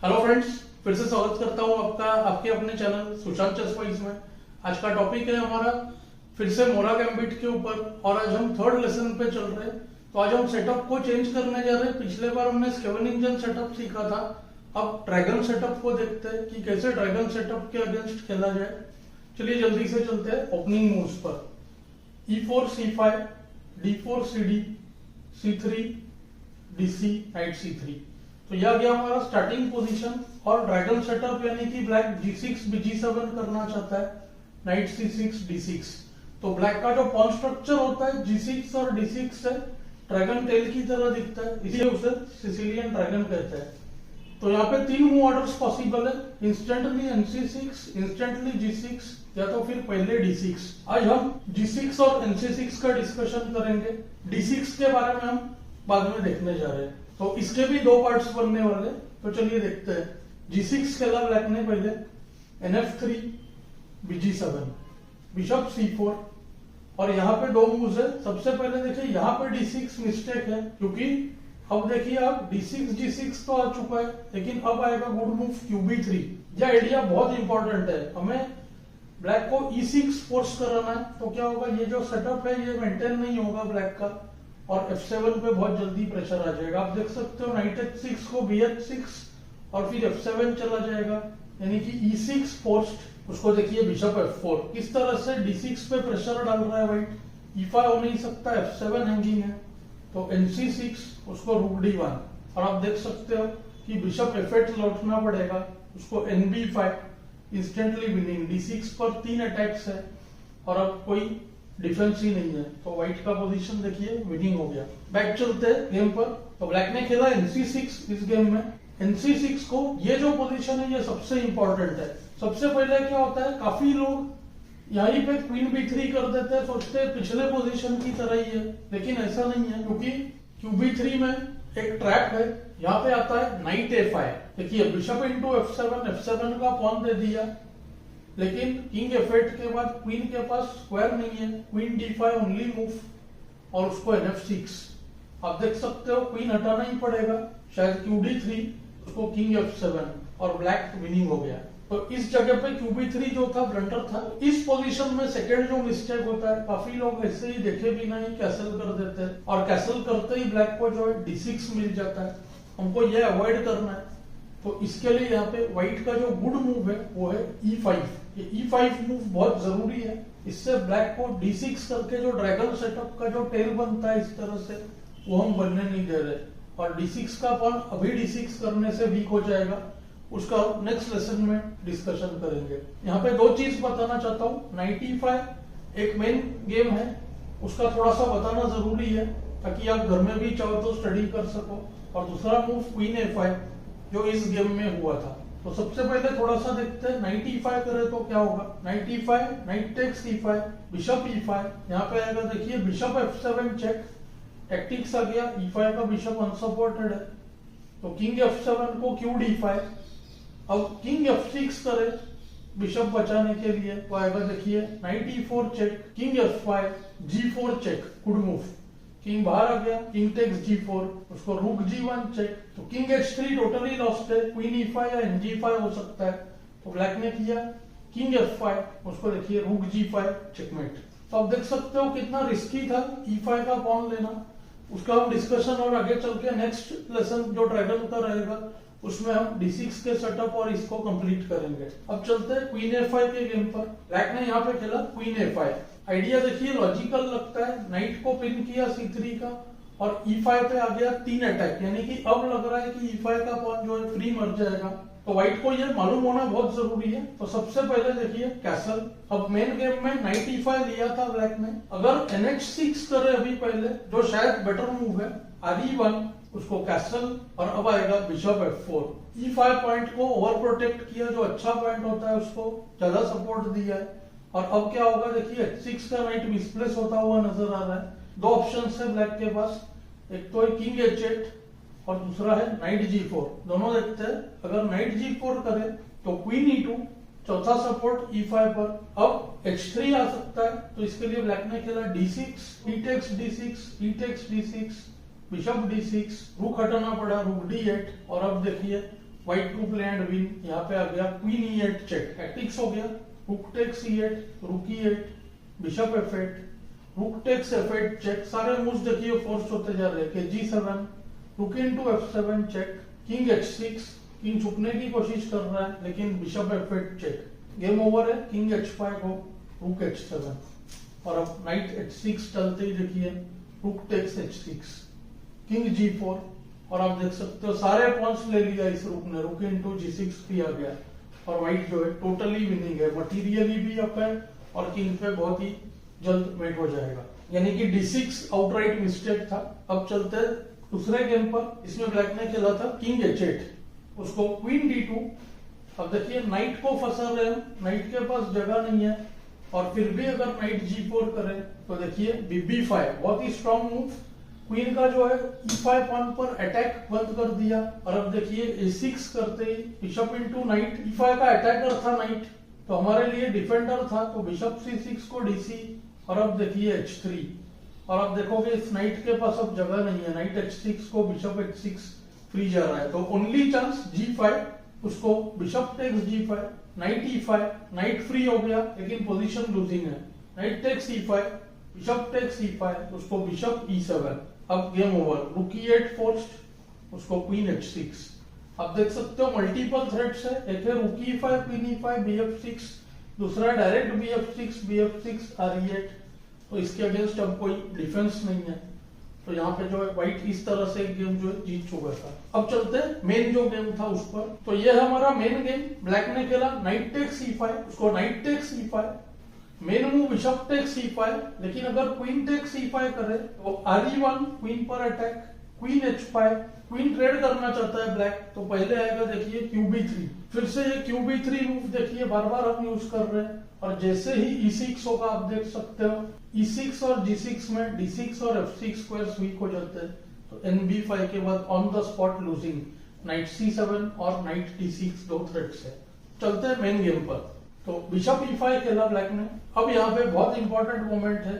Hello friends, फिर से स्वागत करता हूं आपका आपके अपने चैनल सुशांत चेस वाइज में। आज का टॉपिक है हमारा फिर से मोरा गैम्बिट के ऊपर और आज हम थर्ड लेसन पे चल रहे हैं। तो आज हम सेटअप को चेंज करने जा रहे हैं। पिछले बार हमने स्केवेनिंजन सेटअप सीखा था, अब ड्रैगन सेटअप को देखते हैं कि कैसे ड्रैगन सेटअप के अगेंस्ट खेला जाए। चलिए जल्दी से चलते हैं ओपनिंग मूव्स पर। E4 C5, D4 CD, C3 DC, night C3। तो यह गया हमारा स्टार्टिंग पोजीशन और ड्रैगन सेटअप यानी कि ब्लैक G6 G7 करना चाहता है, नाइट C6 D6। तो ब्लैक का जो पॉन स्ट्रक्चर होता है G6 और D6 से ड्रैगन टेल की तरह दिखता है, इसलिए उसे सिसिलियन ड्रैगन कहते हैं। तो यहाँ पे तीन मूव ऑर्डर्स पॉसिबल है, इंस्टेंटली NC6, इंस्टेंटली G6 या तो फिर पहले D6। आज हम G6 और NC6 का डिस्कशन करेंगे, D6 के बारे में हम बाद में देखने जा रहे हैं। तो इसके भी दो पार्ट्स बनने वाले, तो चलिए देखते हैं। G6 खेला ब्लैक ने पहले, NF3 BG7, बिशप C4 और यहाँ पे दो मूव्स है। सबसे पहले देखिए यहाँ पे D6 मिस्टेक है, क्योंकि अब देखिए अब D6 G6 तो आ चुका है, लेकिन अब आएगा गुड मूव QB3। यह आइडिया बहुत इंपॉर्टेंट है, हमें ब्लैक को E6 फोर्स कराना है। तो क्या होगा, ये जो सेटअप है ये मेंटेन नहीं होगा ब्लैक का और F7 पे बहुत जल्दी प्रेशर आ जाएगा। आप देख सकते हो नाइट H6 को BH6 और फिर F7 चला जाएगा, यानी कि E6 फोर्स्ड। उसको देखिए बिशप F4, किस तरह से D6 पे प्रेशर डाल रहा है वाइट। E5 हो नहीं सकता, F7 हैंगिंग है, तो NC6 उसको रूक D1 और आप देख सकते हो कि बिशप F8 लौटना पड़ेगा, उसको NB5 इंस्टेंटली विनिंग। D6 पर 3 अटैक्स है और अब कोई डिफेंस ही नहीं है, तो व्हाइट का पोजीशन देखिए विनिंग हो गया। बैक चलते हैं गेम पर। तो ब्लैक ने खेला NC6 इस गेम में। NC6 को ये जो पोजीशन है ये सबसे इंपॉर्टेंट है। सबसे पहले क्या होता है, काफी लोग यहीं पे क्वीन B3 कर देते हैं, सोचते हैं पिछले पोजीशन की तरह ही है, लेकिन ऐसा नहीं है, क्योंकि QB3 में एक ट्रैप है। यहाँ पे आता है नाइट A5। देखिए बिशप इंटू F7 का पॉन दे दिया, लेकिन किंग F8 के बाद क्वीन के पास स्क्वायर नहीं है, क्वीन D5 ओनली मूव और उसको NF6। आप देख सकते हो क्वीन हटाना ही पड़ेगा, शायद QD3, उसको किंग F7 और ब्लैक विनिंग हो गया। तो इस जगह पे QB3 जो था ब्लंडर था। इस पोजीशन में सेकंड जो मिस्टेक होता है, काफी लोग ऐसे ही देखे बिना ही कैसल कर देते हैं और कैसल करते ही ब्लैक को जो है D6 मिल जाता है। हमको ये अवॉइड करना है, तो इसके लिए यहाँ पे व्हाइट का जो गुड मूव है वो है E5। ये E5 मूव बहुत जरूरी है, इससे ब्लैक को D6 करके जो ड्रैगन सेटअप का जो टेल बनता है इस तरह से, वो हम बनने नहीं दे रहे। और D6 का पॉन अभी D6 करने से वीक हो जाएगा, उसका नेक्स्ट लेसन में डिस्कशन करेंगे। यहाँ पे दो चीज बताना चाहता हूँ। नाइट E5 एक मेन गेम है, उसका थोड़ा सा बताना जरूरी है ताकि आप घर में भी चाहो तो स्टडी कर सको। और दूसरा मूव क्वीन A5 जो इस गेम में हुआ था। तो सबसे पहले थोड़ा सा देखते हैं, नाइट E5 करे तो क्या होगा। Knight E5, knight takes E5, bishop E5। यहाँ पे आएगा देखिए बिशप F7 चेक, टैक्टिक्स आ गया। E5 का बिशप अनसपोर्टेड है, तो किंग F7 को QD5। अब किंग F6 करे बिशप बचाने के लिए, तो आएगा देखिए knight E4 check, king F5, G4 check, good move. King बाहर आ गया, किंग टेक्स G4, उसको रूक G1 चेक। तो किंग H3 टोटली लॉस्ट है, क्वीन E5 या NG5 हो सकता है। तो ब्लैक ने किया किंग F5, उसको देखिए रूक G5 चेकमेट। तो आप देख सकते हो कितना रिस्की था E5 का पॉन लेना। उसका हम डिस्कशन और आगे चल के नेक्स्ट लेसन जो ड्रैगन का रहेगा उसमें हम D6 के सेटअप और इसको कंप्लीट करेंगे। अब चलते हैं क्वीन A5 के गेम पर। ब्लैक ने यहाँ पे खेला क्वीन A5। आइडिया देखिए लॉजिकल लगता है, नाइट को पिन किया C3 का और E5 पे आ गया 3 अटैक, यानी कि अब लग रहा है कि E5 का पॉन जो है फ्री मर जाएगा। तो व्हाइट को ये मालूम होना बहुत जरूरी है। तो सबसे पहले देखिए कैसल। अब मेन गेम में नाइट E5 लिया था ब्लैक ने, अगर NH6 करे अभी पहले, जो शायद बेटर मूव है, RE1, उसको कैसल और अब आएगा बिशप F4। E5 पॉइंट को ओवर प्रोटेक्ट किया, जो अच्छा पॉइंट होता है उसको ज्यादा सपोर्ट दिया है। और अब क्या होगा देखिए H6 का नाइट मिसप्लेस होता हुआ नजर आ रहा है। दो ऑप्शन है ब्लैक के पास, एक तो है किंग H8 और दूसरा है नाइट G4। दोनों देखते हैं, अगर नाइट G4 करे तो क्वीन E2, चौथा सपोर्ट E5 पर। अब H3 आ सकता है, तो इसके लिए ब्लैक ने खेला D6, E takes D6, E takes D6, bishop D6, rook हटाना पड़ा, रुक D8 और अब देखिए white to play and win. यहाँ पे आ गया क्वीन E8 चेक, टैक्टिक्स हो गया, रुक टेक्स E8, रुक E8, bishop F8, rook takes F8 check. सारे मूव्स देखिए फोर्स होते जा रहे हैं कि G7, रुक into F7 check, king H6, king छुपने की कोशिश कर रहा है लेकिन bishop F8 check, game over है। किंग H5 हो, रुक H7 और अब नाइट H6 चलते ही देखिए rook takes H6, king G4 और आप देख सकते हो सारे पॉइंट्स ले लिया इस रुक ने, रुक इनटू G6 भी आ गया और व्हाइट जो है टोटली विनिंग है, मटीरियली भी अप है और किंग पे बहुत ही जल्द मेट हो जाएगा। यानी कि D6 आउटराइट मिस्टेक था। अब चलते हैं दूसरे गेम पर। इसमें ब्लैक ने खेला था किंग H8, उसको क्वीन D2। अब देखिए नाइट को फंसा रहे हैं, नाइट के पास जगह नहीं है और फिर भी अगर नाइट G4 करे तो देखिए BB5 बहुत ही स्ट्रॉन्ग मूव, क्वीन का जो है E5 पॉइंट पर अटैक बंद कर दिया और अब देखिए A6 करते ही बिशप इनटू नाइट, E5 का अटैकर था नाइट तो हमारे लिए डिफेंडर था, तो बिशप C6 को DC और अब देखिए H3 और अब देखोगे इस नाइट के पास अब जगह नहीं है, नाइट H6 को बिशप H6 फ्री जा रहा है तो ओनली चांस G5, उसको bishop takes G5, knight E5, knight free हो गया लेकिन पोजीशन लूजिंग है, knight takes E5, bishop takes E5, उसको बिशप E7, अब गेम ओवर, रुक E8 फोर्स्ड, उसको क्वीन H6। अब देख सकते हो मल्टीपल थ्रेट्स है, एक है रुक E5 क्वीन E5 BF6, दूसरा डायरेक्ट BF6 BF6 R8, तो इसके अगेंस्ट अब कोई डिफेंस नहीं है तो यहाँ पे जो है व्हाइट इस तरह से गेम जो है जीत चुका था। अब चलते हैं मेन जो गेम था उस पर। तो ये है हमारा मेन गेम, ब्लैक ने खेला नाइट टेक्स E5, उसको knight takes E5, main move bishop takes E5, लेकिन अगर क्वीन टेक्स E5 करे तो RE1 क्वीन पर attack, queen H5, queen trade करना चाहता है ब्लैक तो पहले आएगा देखिए QB3, फिर से ये QB3 मूव देखिए बार बार हम यूज कर रहे हैं और जैसे ही E6 होगा आप देख सकते हो E6 और G6 में D6 और F6 स्क्वायर्स वीक हो जाते हैं तो NB5 के बाद on the spot losing, night C7 और नाइट D6 दो थ्रेट्स है। चलते हैं मेन गेम पर। तो बिशप E5 खेला ब्लैक ने। अब यहाँ पे बहुत इंपॉर्टेंट मोमेंट है,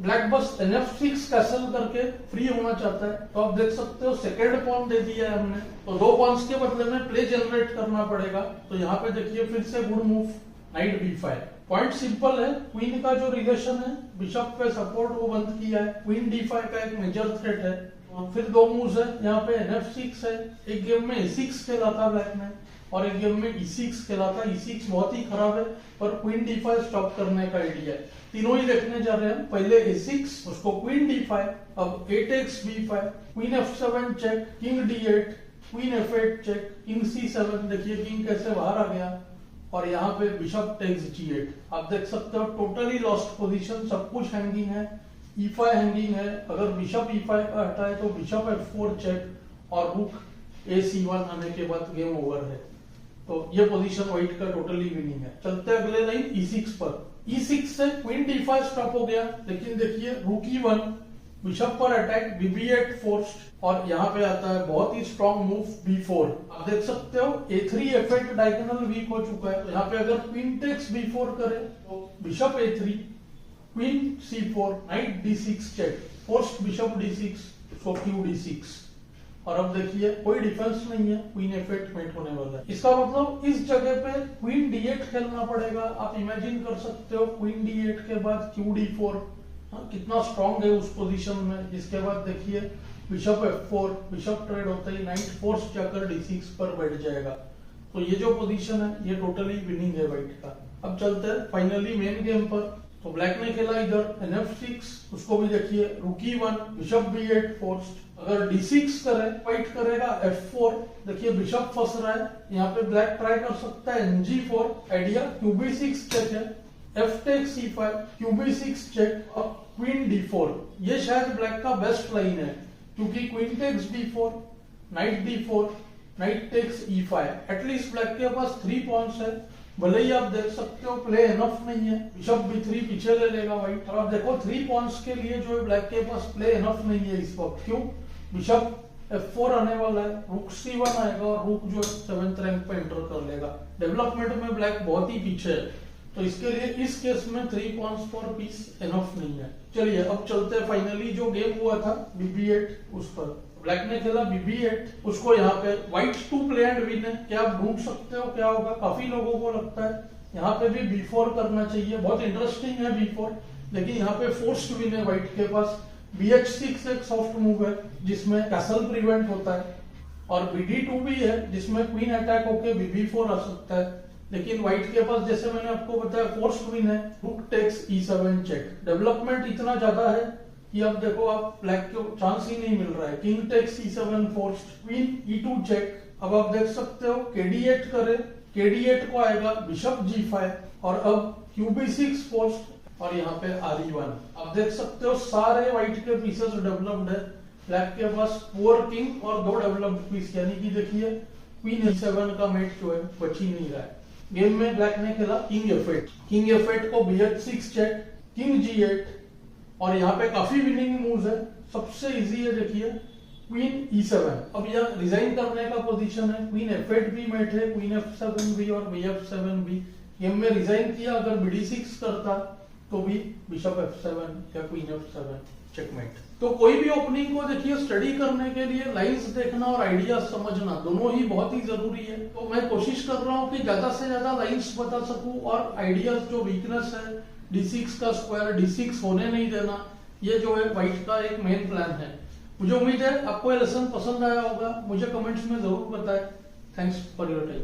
ब्लैक बस NF6 कैसल करके फ्री होना चाहता है तो आप देख सकते हो सेकेंड पॉन दे दिया है हमने तो दो पॉन्स के बदले में प्ले जनरेट करना पड़ेगा। तो यहाँ पे देखिए फिर से good move night B5, point simple है, क्वीन का जो रिलेशन है बिशप पे सपोर्ट वो बंद किया है, क्वीन D5 का एक मेजर थ्रेट है और फिर दो मूव्स है, यहाँ पे NF6 है, एक गेम में A6 खेला था ब्लैक ने और एक गेम में E6 खेला था। E6 बहुत ही खराब है पर क्वीन D5 स्टॉप करने का आइडिया है, तीनों ही देखने जा रहे हैं। पहले A6, उसको क्वीन D5, अब A takes B5, queen F7 check, king D8, queen F8 check, king C7, देखिए किंग कैसे बाहर आ गया और यहाँ पे बिशप टेक्स G8। आप देख सकते हो टोटली लॉस्ट पोजीशन, सब कुछ हैंगिंग है, E5 हैंगिंग है, अगर बिशप E5 का हटाए तो बिशप F4 चेक और रुक AC1 आने के बाद गेम ओवर है। तो ये पोजीशन व्हाइट का टोटली विनिंग है। चलते अगले लाइन E6 पर। E6 से क्वीन D5 स्टॉप हो गया लेकिन देखिए रुक E1, बिशप पर अटैक BB8 फोर्स्ड और यहाँ पे आता है बहुत ही स्ट्रॉन्ग मूव B4। आप देख सकते हो A3 F8 डायगोनल वीक हो चुका है तो यहाँ पे अगर क्वीन टेक्स B4 करे तो bishop A3, queen C4, knight D6 check, forced bishop D6, so Q D6 और अब देखिए कोई डिफेंस नहीं है, क्वीन F8 मेट होने वाला है। इसका मतलब इस जगह पे क्वीन D8 खेलना पड़ेगा। आप इमेजिन कर सकते हो क्वीन D8 के बाद क्यू D4 कितना स्ट्रॉन्ग है उस पोजीशन में। जिसके बाद देखिए बिशप F4, बिशप ट्रेड होता ही नाइट फोर्स जाकर D6 पर बैठ जाएगा। तो ये जो पोजीशन है ये टोटली विनिंग है व्हाइट का। अब चलते हैं फाइनली मेन गेम पर। तो ब्लैक ने खेला इधर NF6, उसको भी देखिए रुक E1, बिशप B8 फोर्स्ड, अगर D6 करे फाइट करेगा F4, देखिए बिशप फंस रहा है, यहाँ पे ब्लैक ट्राई कर सकता है NG4, आइडिया QB6 चेक है, F takes C5, QB6 check, अब क्वीन D4। ये शायद ब्लैक का बेस्ट लाइन है क्योंकि queen takes B4, knight D4, knight takes E5, at least black के पास 3 पॉइंट्स है। भले ही आप देख सकते हो प्ले एनफ नहीं है, बिशप B3 पीछे ले लेगा व्हाइट और आप देखो 3 पॉइंट्स के लिए जो है ब्लैक के पास प्ले एनफ नहीं है इस वक्त। क्यों? बिशप F4 आने वाला है, रुक C1 आएगा और रुक जो 7th रैंक पे एंटर कर लेगा। डेवलपमेंट में ब्लैक बहुत ही पीछे है तो इसके लिए इस केस में 3 पॉइंट्स पर पीस एनफ नहीं है। चलिए अब चलते हैं फाइनली जो गेम हुआ था BB8 उस पर। ब्लैक ने खेला BB8, उसको यहाँ पे व्हाइट 2 प्ले एंड विन है। क्या आप ढूंढ सकते हो क्या होगा? काफी लोगों को लगता है यहाँ पे भी B4 करना चाहिए, बहुत इंटरेस्टिंग है B4, लेकिन यहाँ पे फोर्स्ड विन है व्हाइट के पास। BH6 एक सॉफ्ट मूव है जिसमें कैसल प्रिवेंट होता है, और BD2 भी है जिसमें क्वीन अटैक होके BB4 आ सकता है, लेकिन व्हाइट के पास जैसे मैंने आपको बताया फोर्स्ड विन है। Rook takes E7 check, development इतना ज्यादा है कि अब देखो आप ब्लैक को चांस ही नहीं मिल रहा है। King takes E7 forced, queen E2 check. अब आप देख सकते हो KD8 करे, KD8 को आएगा बिशप G5, और अब QB6 फोर्स्ड, और यहाँ पे RE1। आप देख सकते हो सारे व्हाइट के पीसेस डेवलप्ड है, ब्लैक के पास पुअर किंग और 2 डेवलप्ड पीस, यानी कि देखिए क्वीन E7 का मेट जो है बच ही नहीं रहा है। गेम में ब्लैक ने खेला किंग F8, किंग F8 को BH6 चेक, किंग G8, और यहाँ पे काफी विनिंग मूव्स है। सबसे इजी है देखिए क्वीन E7। अब यह रिजाइन करने का पोजीशन है, क्वीन F8 भी मेट है, क्वीन F7 भी और BF7 भी। गेम में रिजाइन किया, अगर BD6 करता तो भी बिशप F7 या क्वीन F7 चेकमेट। तो कोई भी ओपनिंग को देखिए स्टडी करने के लिए लाइंस देखना और आइडियाज समझना दोनों ही बहुत ही जरूरी है। तो मैं कोशिश कर रहा हूँ कि ज्यादा से ज्यादा लाइंस बता सकूं, और आइडियाज जो वीकनेस है D6 का स्क्वायर D6 होने नहीं देना, ये जो है व्हाइट का एक मेन प्लान है। मुझे उम्मीद है आपको ये लेसन पसंद आया होगा, मुझे कमेंट्स में जरूर बताएं। Thanks for your time.